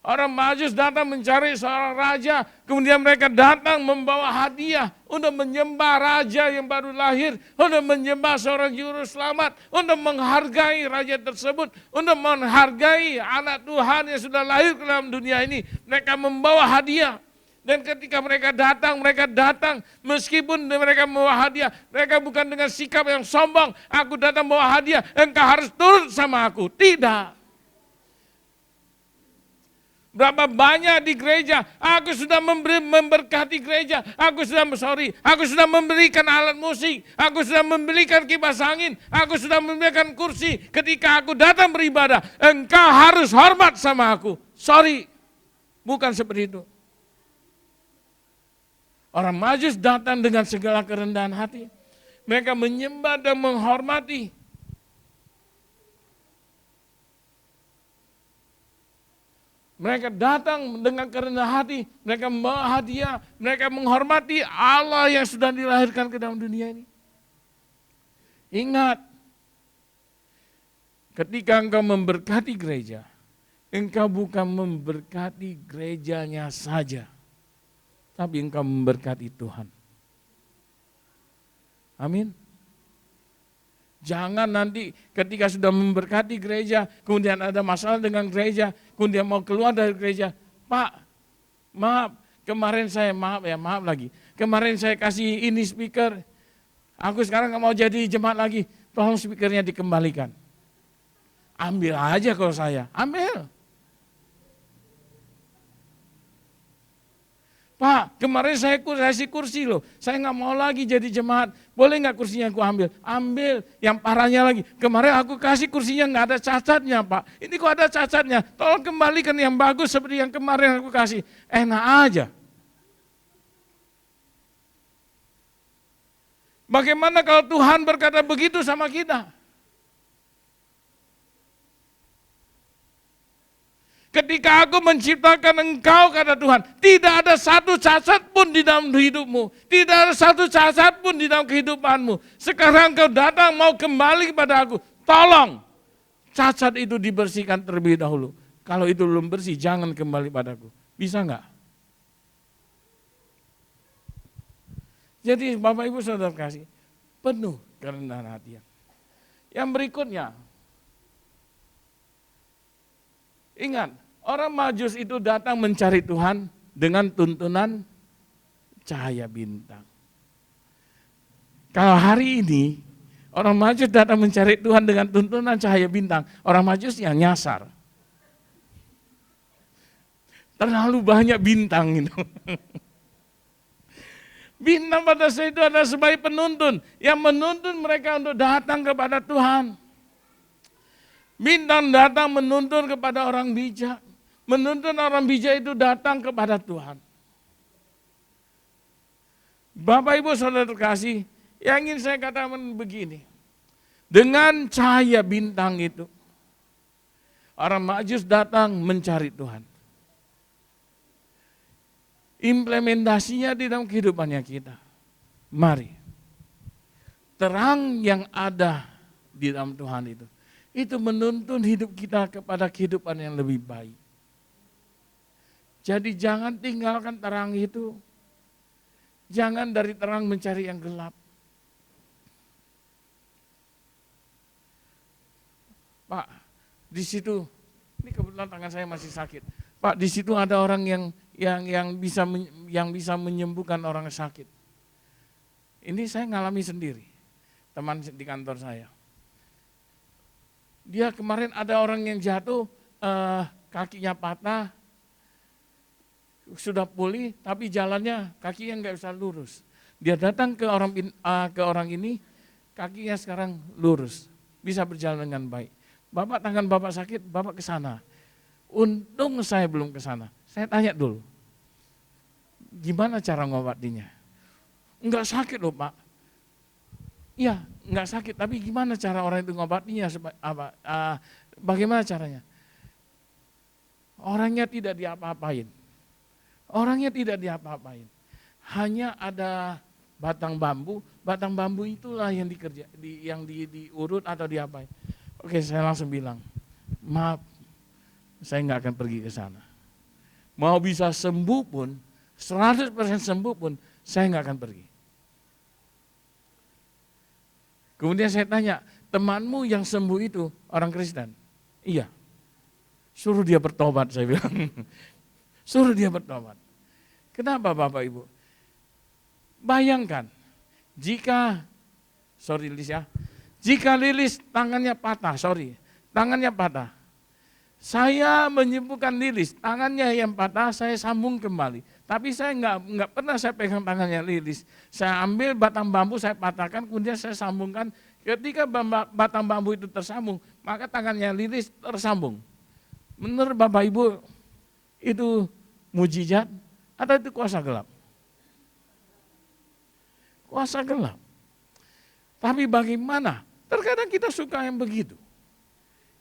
Orang Majus datang mencari seorang raja, kemudian mereka datang membawa hadiah untuk menyembah raja yang baru lahir, untuk menyembah seorang juru selamat, untuk menghargai raja tersebut, untuk menghargai anak Tuhan yang sudah lahir ke dalam dunia ini. Mereka membawa hadiah. Dan ketika mereka datang meskipun mereka membawa hadiah, mereka bukan dengan sikap yang sombong, aku datang membawa hadiah, engkau harus turut sama aku. Tidak. Berapa banyak di gereja, aku sudah memberkati gereja, aku sudah memberikan alat musik, aku sudah memberikan kipas angin, aku sudah memberikan kursi. Ketika aku datang beribadah, engkau harus hormat sama aku. Sorry, bukan seperti itu. Orang Majus datang dengan segala kerendahan hati. Mereka menyembah dan menghormati. Mereka datang dengan kerendahan hati, mereka membawa hadiah, mereka menghormati Allah yang sudah dilahirkan ke dalam dunia ini. Ingat, ketika engkau memberkati gereja, engkau bukan memberkati gerejanya saja, tapi engkau memberkati Tuhan. Amin. Jangan nanti ketika sudah memberkati gereja, kemudian ada masalah dengan gereja, kemudian mau keluar dari gereja. Pak, maaf, kemarin saya kemarin saya kasih ini speaker, aku sekarang gak mau jadi jemaat lagi, tolong speakernya dikembalikan. Ambil aja kalau saya, ambil. Pak, kemarin saya kasih kursi loh, saya nggak mau lagi jadi jemaat, boleh nggak kursinya aku ambil? Ambil, yang parahnya lagi, kemarin aku kasih kursinya nggak ada cacatnya Pak, ini kok ada cacatnya, tolong kembalikan yang bagus seperti yang kemarin aku kasih, enak aja. Bagaimana kalau Tuhan berkata begitu sama kita? Ketika aku menciptakan engkau, kata Tuhan, tidak ada satu cacat pun di dalam hidupmu. Tidak ada satu cacat pun di dalam kehidupanmu. Sekarang kau datang mau kembali kepada aku. Tolong, cacat itu dibersihkan terlebih dahulu. Kalau itu belum bersih, jangan kembali padaku. Bisa enggak? Jadi Bapak Ibu Saudara kasih, penuh kerendahan hati. Yang berikutnya, ingat, orang Majus itu datang mencari Tuhan dengan tuntunan cahaya bintang. Kalau hari ini, orang Majus datang mencari Tuhan dengan tuntunan cahaya bintang, orang Majus yang nyasar. Terlalu banyak bintang itu. Bintang pada saat itu adalah sebagai penuntun, yang menuntun mereka untuk datang kepada Tuhan. Bintang datang menuntun kepada orang bijak. Menuntun orang bijak itu datang kepada Tuhan. Bapak Ibu Saudara terkasih, yang ingin saya katakan begini. Dengan cahaya bintang itu, orang Majus datang mencari Tuhan. Implementasinya di dalam kehidupannya kita. Mari, terang yang ada di dalam Tuhan itu menuntun hidup kita kepada kehidupan yang lebih baik. Jadi jangan tinggalkan terang itu. Jangan dari terang mencari yang gelap. Pak, di situ, ini kebetulan tangan saya masih sakit. Pak, di situ ada orang yang bisa menyembuhkan orang sakit. Ini saya ngalami sendiri, teman di kantor saya. Dia kemarin ada orang yang jatuh, kakinya patah, sudah pulih, tapi jalannya kakinya nggak bisa lurus. Dia datang ke orang ini, kakinya sekarang lurus, bisa berjalan dengan baik. Bapak, tangan Bapak sakit, Bapak ke sana. Untung saya belum ke sana. Saya tanya dulu, gimana cara ngobatinya? Enggak sakit loh Pak. Iya, nggak sakit, tapi gimana cara orang itu ngobatinya? Bagaimana caranya? Orangnya tidak diapa-apain. Orangnya tidak diapa-apain. Hanya ada batang bambu itulah yang diurut atau diapain. Oke, saya langsung bilang, maaf, saya nggak akan pergi ke sana. Mau bisa sembuh pun, 100% sembuh pun, saya nggak akan pergi. Kemudian saya tanya, temanmu yang sembuh itu orang Kristen? Iya. Suruh dia bertobat, saya bilang. Suruh dia bertobat. Kenapa Bapak Ibu? Bayangkan, jika Lilis tangannya patah, saya menyembuhkan Lilis, tangannya yang patah saya sambung kembali. Tapi saya nggak pernah saya pegang tangannya Lilis. Saya ambil batang bambu, saya patahkan, kemudian saya sambungkan. Ketika batang bambu itu tersambung, maka tangannya Lilis tersambung. Menurut Bapak Ibu, itu mujizat atau itu kuasa gelap? Kuasa gelap. Tapi bagaimana? Terkadang kita suka yang begitu.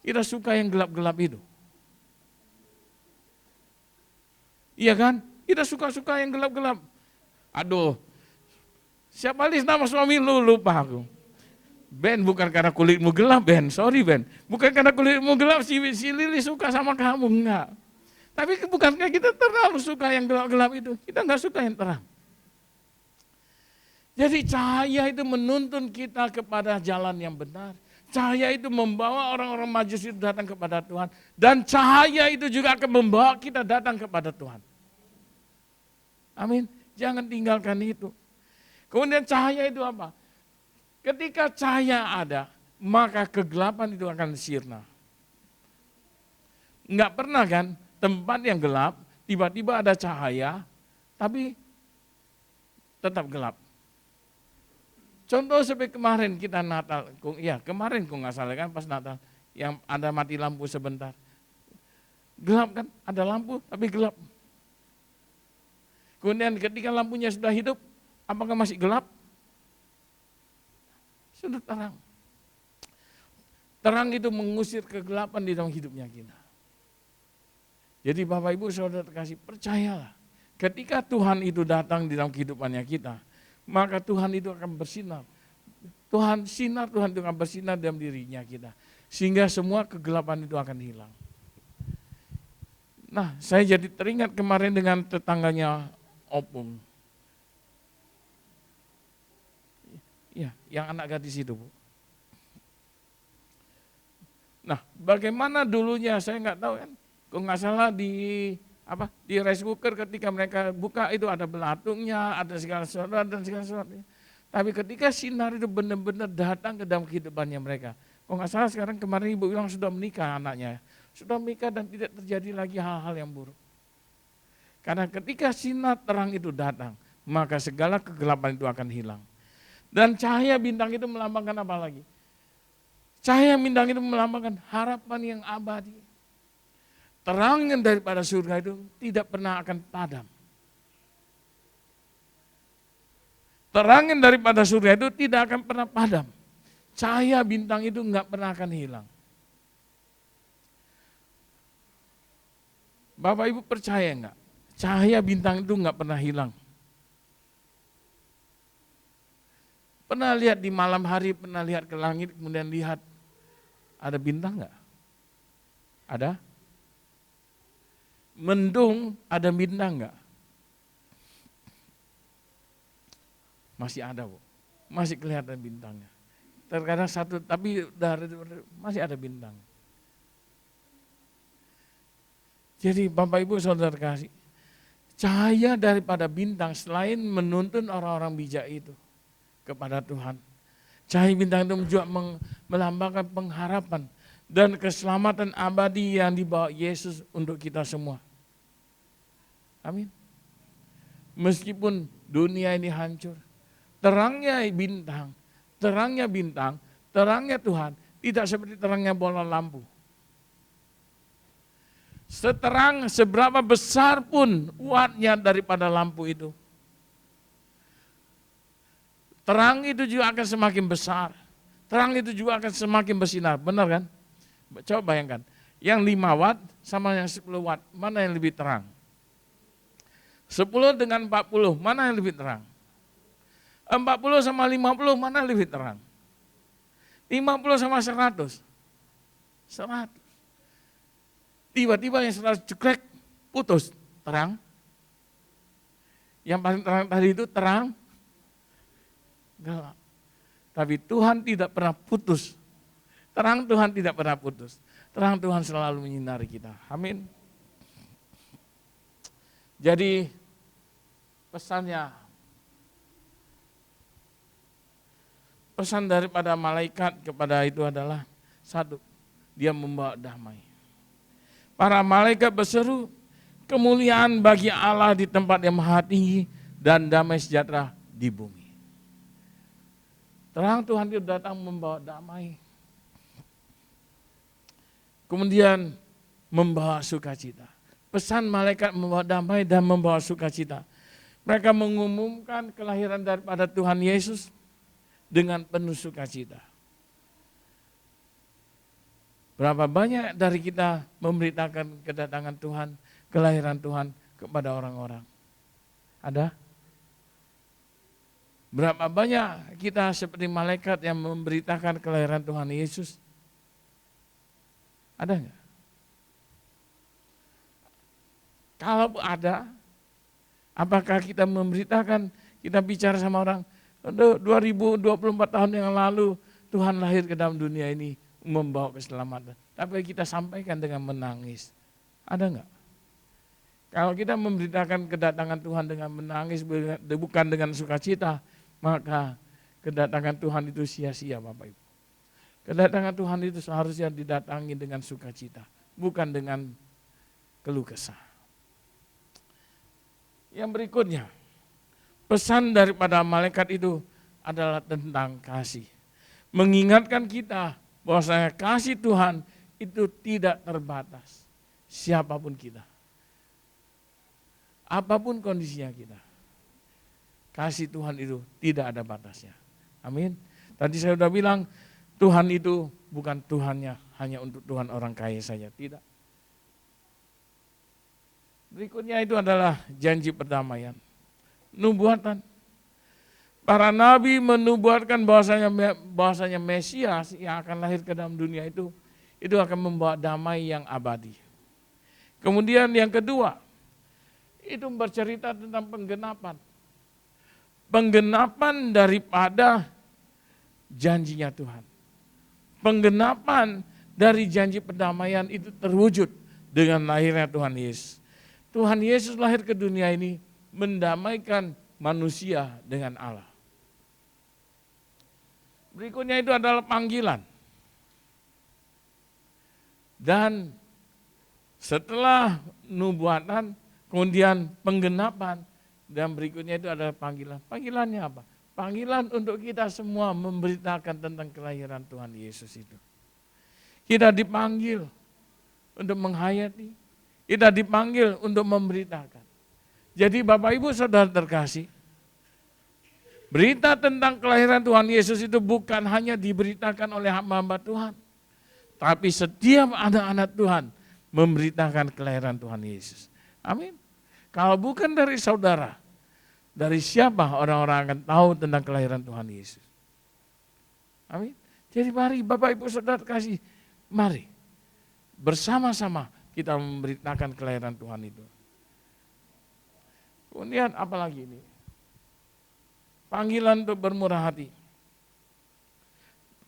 Kita suka yang gelap-gelap itu. Iya kan? Kita suka-suka yang gelap-gelap. Aduh, siapa Lilis nama suami lu? Lupa aku. Ben, bukan karena kulitmu gelap, Ben. Sorry, Ben. Bukan karena kulitmu gelap, si Lilis suka sama kamu. Enggak. Tapi bukankah kita terlalu suka yang gelap-gelap itu? Kita enggak suka yang terang. Jadi cahaya itu menuntun kita kepada jalan yang benar. Cahaya itu membawa orang-orang Majus itu datang kepada Tuhan. Dan cahaya itu juga akan membawa kita datang kepada Tuhan. Amin. Jangan tinggalkan itu. Kemudian cahaya itu apa? Ketika cahaya ada, maka kegelapan itu akan sirna. Enggak pernah kan tempat yang gelap, tiba-tiba ada cahaya, tapi tetap gelap. Contoh seperti kemarin kita Natal, kemarin kok nggak salah kan pas Natal, yang ada mati lampu sebentar. Gelap kan, ada lampu tapi gelap. Kemudian ketika lampunya sudah hidup, apakah masih gelap? Sudah terang. Terang itu mengusir kegelapan di dalam hidupnya kita. Jadi Bapak Ibu Saudara terkasih, percayalah. Ketika Tuhan itu datang di dalam kehidupannya kita, maka Tuhan itu akan bersinar. Tuhan itu akan bersinar dalam dirinya kita. Sehingga semua kegelapan itu akan hilang. Nah, saya jadi teringat kemarin dengan tetangganya Opung. Ya, yang anak gadis itu, Bu. Nah, bagaimana dulunya saya nggak tahu kan. Kalau nggak salah di rice cooker ketika mereka buka itu ada belatungnya, ada segala sesuatu dan segala sesuatu. Tapi ketika sinar itu benar-benar datang ke dalam kehidupannya mereka. Kalau nggak salah sekarang kemarin ibu bilang sudah menikah anaknya. Sudah menikah dan tidak terjadi lagi hal-hal yang buruk. Karena ketika sinar terang itu datang, maka segala kegelapan itu akan hilang. Dan cahaya bintang itu melambangkan apa lagi? Cahaya bintang itu melambangkan harapan yang abadi. Terangan daripada surga itu tidak pernah akan padam. Terangan daripada surga itu tidak akan pernah padam. Cahaya bintang itu enggak pernah akan hilang. Bapak Ibu percaya enggak? Cahaya bintang itu enggak pernah hilang. Pernah lihat di malam hari, pernah lihat ke langit, kemudian lihat ada bintang enggak? Ada? Mendung, ada bintang enggak? Masih ada, Bu. Masih kelihatan bintangnya. Terkadang satu, tapi masih ada bintang. Jadi Bapak Ibu Saudara kasih, cahaya daripada bintang selain menuntun orang-orang bijak itu kepada Tuhan. Cahaya bintang itu juga melambangkan pengharapan dan keselamatan abadi yang dibawa Yesus untuk kita semua. Amin. Meskipun dunia ini hancur, terangnya bintang, terangnya Tuhan tidak seperti terangnya bola lampu. Seterang seberapa besar pun wattnya daripada lampu itu, terang itu juga akan semakin besar. Terang itu juga akan semakin bersinar, benar kan? Coba bayangkan, yang 5 watt sama yang 10 watt, mana yang lebih terang? 10 dengan 40, mana yang lebih terang? 40 sama 50, mana yang lebih terang? 50 sama 100. 100. Tiba-tiba yang 100 jeklek, putus, terang. Yang paling terang tadi itu terang, gelap. Tapi Tuhan tidak pernah putus. Terang Tuhan tidak pernah putus. Terang Tuhan selalu menyinari kita. Amin. Jadi pesan daripada malaikat kepada itu adalah satu, dia membawa damai. Para malaikat berseru, kemuliaan bagi Allah di tempat yang maha tinggi dan damai sejahtera di bumi. Terang Tuhan itu datang membawa damai. Kemudian membawa sukacita. Pesan malaikat membawa damai dan membawa sukacita. Mereka mengumumkan kelahiran daripada Tuhan Yesus dengan penuh sukacita. Berapa banyak dari kita memberitakan kedatangan Tuhan, kelahiran Tuhan kepada orang-orang? Ada? Berapa banyak kita seperti malaikat yang memberitakan kelahiran Tuhan Yesus? Ada enggak? Kalau ada, apakah kita memberitakan, kita bicara sama orang, 2024 tahun yang lalu Tuhan lahir ke dalam dunia ini membawa keselamatan. Tapi kita sampaikan dengan menangis. Ada enggak? Kalau kita memberitakan kedatangan Tuhan dengan menangis, bukan dengan sukacita, maka kedatangan Tuhan itu sia-sia, Bapak Ibu. Kedatangan Tuhan itu seharusnya didatangi dengan sukacita, bukan dengan keluh kesah. Yang berikutnya, pesan daripada malaikat itu adalah tentang kasih. Mengingatkan kita bahwasanya kasih Tuhan itu tidak terbatas. Siapapun kita. Apapun kondisinya kita. Kasih Tuhan itu tidak ada batasnya. Amin. Tadi saya sudah bilang, Tuhan itu bukan Tuhannya hanya untuk Tuhan orang kaya saja. Tidak. Berikutnya itu adalah janji perdamaian. Nubuatan. Para nabi menubuatkan bahwasanya Mesias yang akan lahir ke dalam dunia itu akan membawa damai yang abadi. Kemudian yang kedua, itu bercerita tentang penggenapan. Penggenapan daripada janjinya Tuhan. Penggenapan dari janji perdamaian itu terwujud dengan lahirnya Tuhan Yesus. Tuhan Yesus lahir ke dunia ini mendamaikan manusia dengan Allah. Berikutnya itu adalah panggilan. Dan setelah nubuatan, kemudian penggenapan, dan berikutnya itu adalah panggilan. Panggilannya apa? Panggilan untuk kita semua memberitakan tentang kelahiran Tuhan Yesus itu. Kita dipanggil untuk menghayati, kita dipanggil untuk memberitakan. Jadi Bapak Ibu Saudara terkasih, berita tentang kelahiran Tuhan Yesus itu bukan hanya diberitakan oleh hamba-hamba Tuhan, tapi setiap anak-anak Tuhan memberitakan kelahiran Tuhan Yesus. Amin. Kalau bukan dari saudara, dari siapa orang-orang akan tahu tentang kelahiran Tuhan Yesus? Amin. Jadi mari Bapak Ibu Saudara kasih, mari bersama-sama kita memberitakan kelahiran Tuhan itu. Kemudian apalagi ini? Panggilan untuk bermurah hati.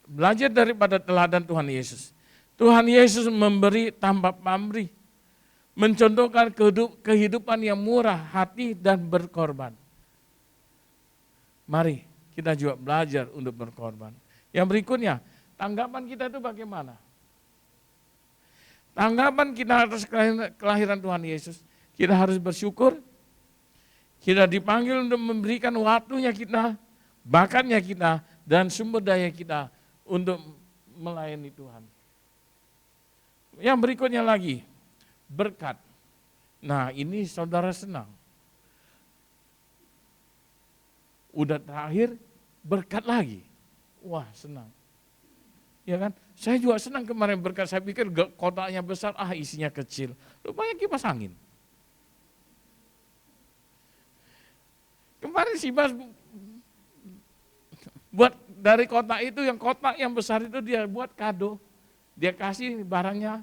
Belajar daripada teladan Tuhan Yesus. Tuhan Yesus memberi tanpa pamrih, mencontohkan kehidupan yang murah hati dan berkorban. Mari kita juga belajar untuk berkorban. Yang berikutnya, tanggapan kita itu bagaimana? Tanggapan kita atas kelahiran Tuhan Yesus, kita harus bersyukur. Kita dipanggil untuk memberikan waktunya kita, bakatnya kita, dan sumber daya kita untuk melayani Tuhan. Yang berikutnya lagi, berkat. Nah ini saudara senang. Udah terakhir, berkat lagi. Wah, senang. Ya kan? Saya juga senang kemarin berkat, saya pikir kotaknya besar, isinya kecil. Rupanya kipas angin. Kemarin si Bas buat dari kotak itu, yang kotak yang besar itu dia buat kado. Dia kasih barangnya,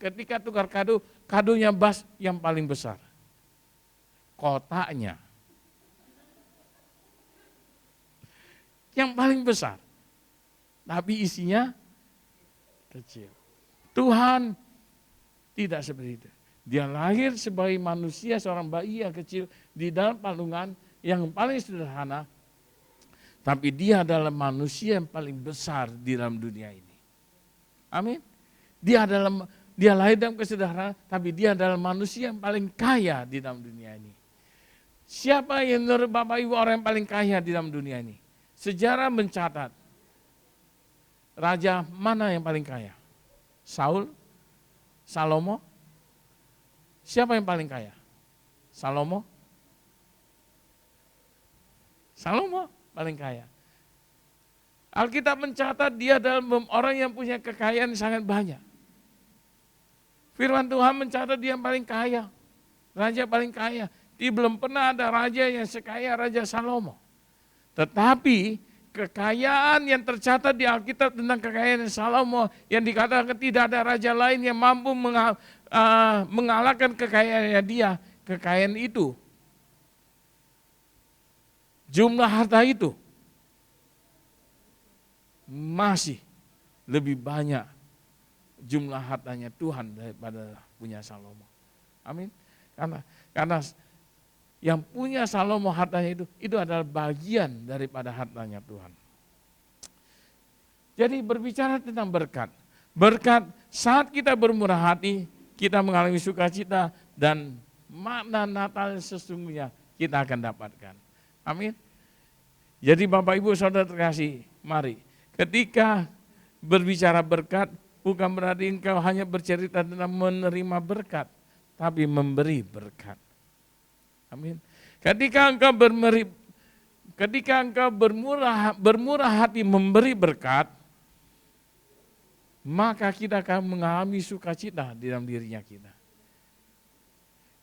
ketika tukar kado, kadonya Bas yang paling besar. Kotaknya. Yang paling besar. Tapi isinya kecil. Tuhan tidak seperti itu. Dia lahir sebagai manusia, seorang bayi yang kecil di dalam palungan yang paling sederhana. Tapi dia adalah manusia yang paling besar di dalam dunia ini. Amin. Dia lahir dalam kesederhanaan, tapi dia adalah manusia yang paling kaya di dalam dunia ini. Siapa yang menurut Bapak Ibu orang yang paling kaya di dalam dunia ini? Sejarah mencatat, raja mana yang paling kaya? Saul? Salomo? Siapa yang paling kaya? Salomo? Salomo paling kaya. Alkitab mencatat dia adalah orang yang punya kekayaan yang sangat banyak. Firman Tuhan mencatat dia yang paling kaya. Raja paling kaya. Belum pernah ada raja yang sekaya Raja Salomo. Tetapi kekayaan yang tercatat di Alkitab tentang kekayaan Salomo yang dikatakan tidak ada raja lain yang mampu mengalahkan kekayaannya dia. Kekayaan itu, jumlah harta itu masih lebih banyak jumlah hartanya Tuhan daripada punya Salomo. Amin. Karena yang punya Salomo hartanya itu adalah bagian daripada hartanya Tuhan. Jadi berbicara tentang berkat. Berkat saat kita bermurah hati, kita mengalami sukacita dan makna Natal sesungguhnya kita akan dapatkan. Amin. Jadi Bapak Ibu Saudara terkasih, mari ketika berbicara berkat bukan berarti engkau hanya bercerita tentang menerima berkat, tapi memberi berkat. Amin. Ketika engkau bermurah hati memberi berkat, maka kita akan mengalami sukacita di dalam dirinya kita.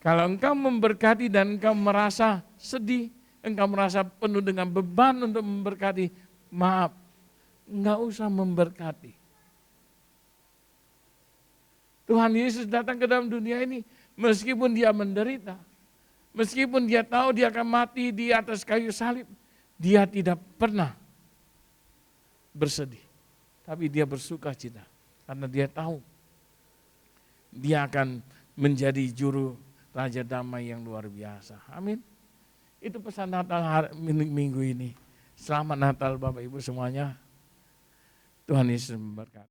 Kalau engkau memberkati dan engkau merasa sedih, engkau merasa penuh dengan beban untuk memberkati, maaf, enggak usah memberkati. Tuhan Yesus datang ke dalam dunia ini meskipun dia menderita. Meskipun dia tahu dia akan mati di atas kayu salib, dia tidak pernah bersedih. Tapi dia bersuka cita karena dia tahu dia akan menjadi juru Raja Damai yang luar biasa. Amin. Itu pesan Natal minggu ini. Selamat Natal Bapak Ibu semuanya. Tuhan Yesus memberkati.